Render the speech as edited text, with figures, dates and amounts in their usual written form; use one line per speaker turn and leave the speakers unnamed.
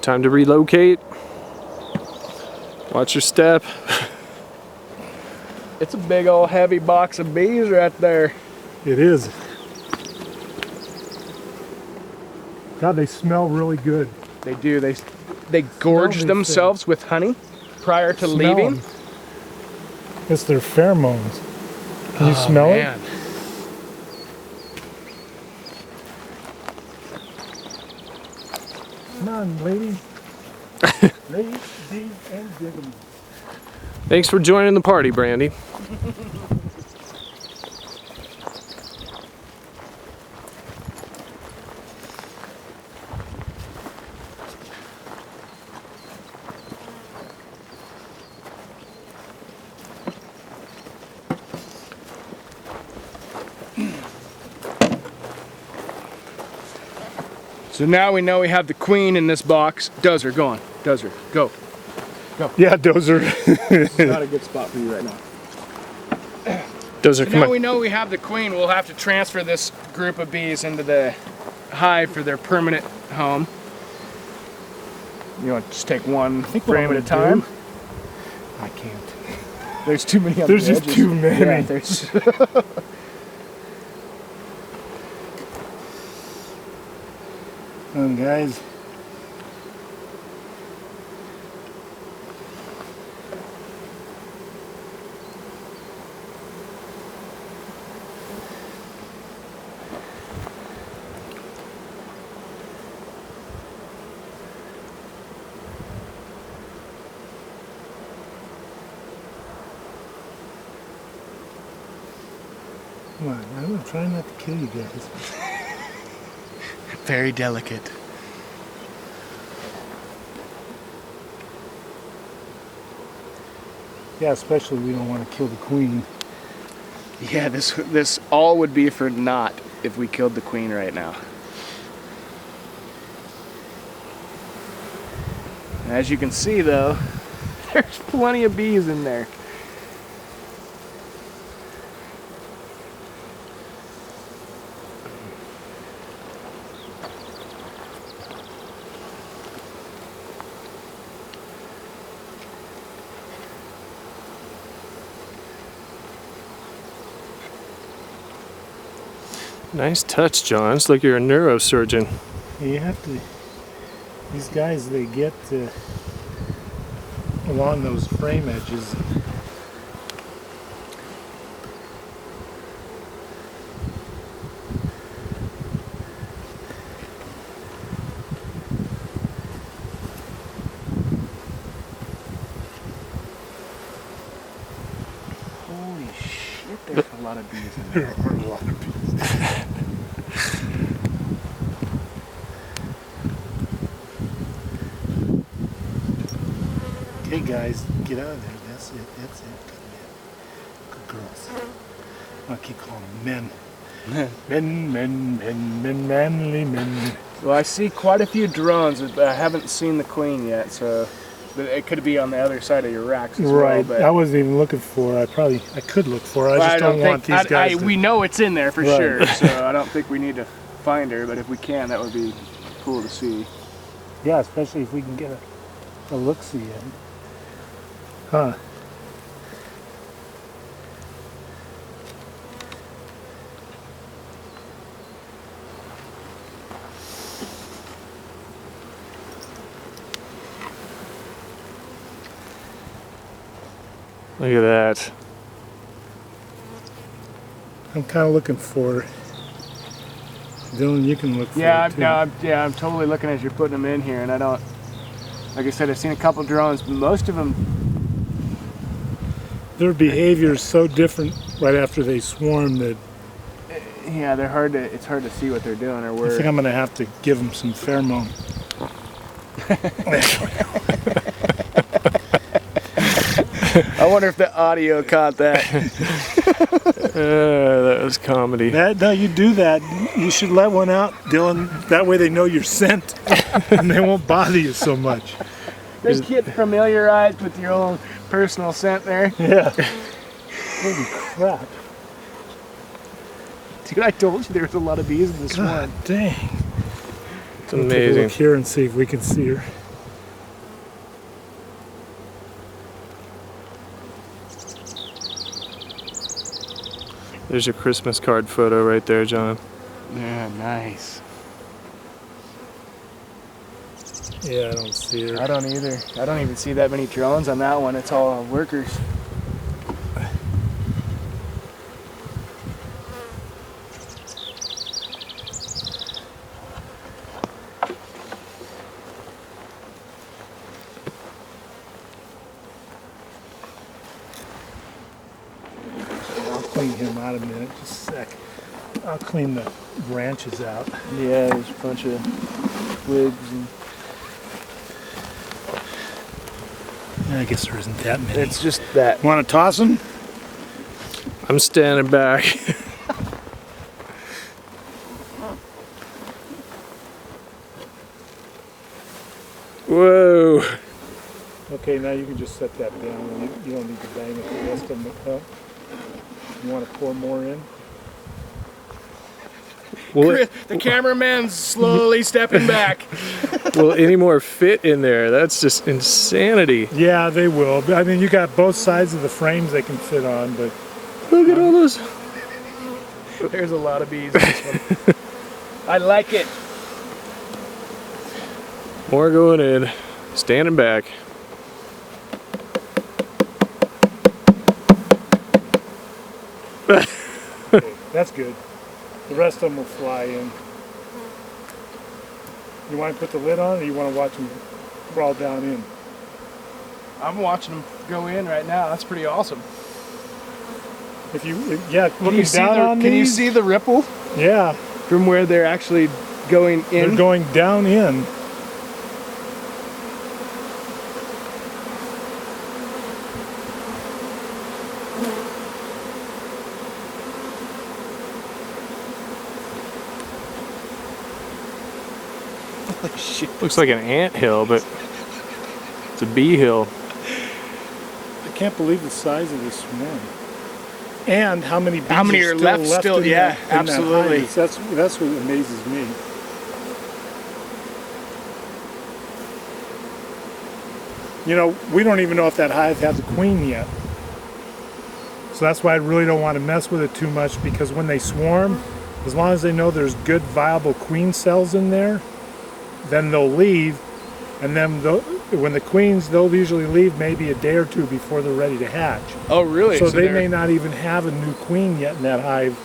Time to relocate. Watch your step. It's a big old heavy box of bees right there.
It is. God, they smell really good.
They do. They gorge themselves with honey prior to leaving.
Them. It's their pheromones. Can you smell it? Come on, ladies. Ladies, bees, and diggum.
Thanks for joining the party, Brandy. So now we know we have the queen in this box. Dozer, go on. Dozer, go. Go.
Yeah, Dozer.
It's not a good spot for you right now.
Dozer,
So
come
now
on.
we know we have the queen. We'll have to transfer this group of bees into the hive for their permanent home. You want to just take one frame at a time?
I can't.
There's too many on
There's
the
just
edges.
too many.
Yeah, there's
Come on, guys. Come on, I'm trying not to kill you guys.
very delicate.
Yeah, especially we don't want to kill the queen.
Yeah, this all would be for naught if we killed the queen right now. As you can see though, there's plenty of bees in there. Nice touch, John. It's like you're a neurosurgeon.
You have to, these guys, they get along those frame edges.
Holy shit, there's a lot of bees in there.
There are a lot of bees. Okay, guys, get out of there. That's it. That's it. Good girls. I'll keep calling them men. Men, manly men.
Well, I see quite a few drones, but I haven't seen the queen yet, so it could be on the other side of your racks as
Right.
well. But
I wasn't even looking for her. I could look for her. I just don't want these guys to...
We know it's in there for
Right.
sure, so I don't think we need to find her, but if we can, that would be cool to see.
Yeah, especially if we can get a look-see in. Huh.
Look at that.
I'm kind of looking for her. Dylan, you can look for her too.
I'm totally looking as you're putting them in here, and I don't. Like I said, I've seen a couple drones. Most of them.
Their behavior is so different right after they swarm that
Yeah, they're hard to. It's hard to see what they're doing or
I
where.
think I'm going to have to give them some pheromone.
I wonder if the audio caught that. That was comedy.
No, you do that. You should let one out, Dylan. That way they know your scent and they won't bother you so much.
Just get familiarized with your own personal scent there.
Yeah. Holy crap.
Dude, I told you there was a lot of bees in this
God
one.
dang.
It's
We'll take a
amazing.
look here and see if we can see her.
There's your Christmas card photo right there, John.
Yeah, nice.
Yeah, I don't see it.
I don't either. I don't even see that many drones on that one. It's all workers.
I'll clean him out in a minute, just a sec. I'll clean the branches out.
Yeah, there's a bunch of twigs and
I guess there isn't that many.
it's just that.
Want to toss them?
I'm standing back. Whoa.
Okay, now you can just set that down. You don't need to bang it the rest of them up. You want to pour more in?
The cameraman's slowly stepping back.
Will any more fit in there? That's just insanity.
Yeah, they will. I mean, you got both sides of the frames they can fit on, but
Look at all those.
There's a lot of bees in this one. I like it.
More going in. Standing back.
okay, that's good. The rest of them will fly in. You want to put the lid on, or you want to watch them crawl down in?
I'm watching them go in right now. That's pretty awesome.
If you, yeah,
Can
looking
you see
down on
can you
these,
see the ripple
yeah,
from where they're actually going in?
they're going down in.
Holy shit.
Looks like an ant hill, but it's a bee hill.
I can't believe the size of this swarm. And how many bees
How many are
still
left still?
in
Yeah,
that, in that
absolutely.
hive. That's what amazes me. You know, we don't even know if that hive has a queen yet. So that's why I really don't want to mess with it too much, because when they swarm, as long as they know there's good viable queen cells in there, then they'll leave. And then when the queens, they'll usually leave maybe a day or two before they're ready to hatch.
Oh, really?
So they may not even have a new queen yet in that hive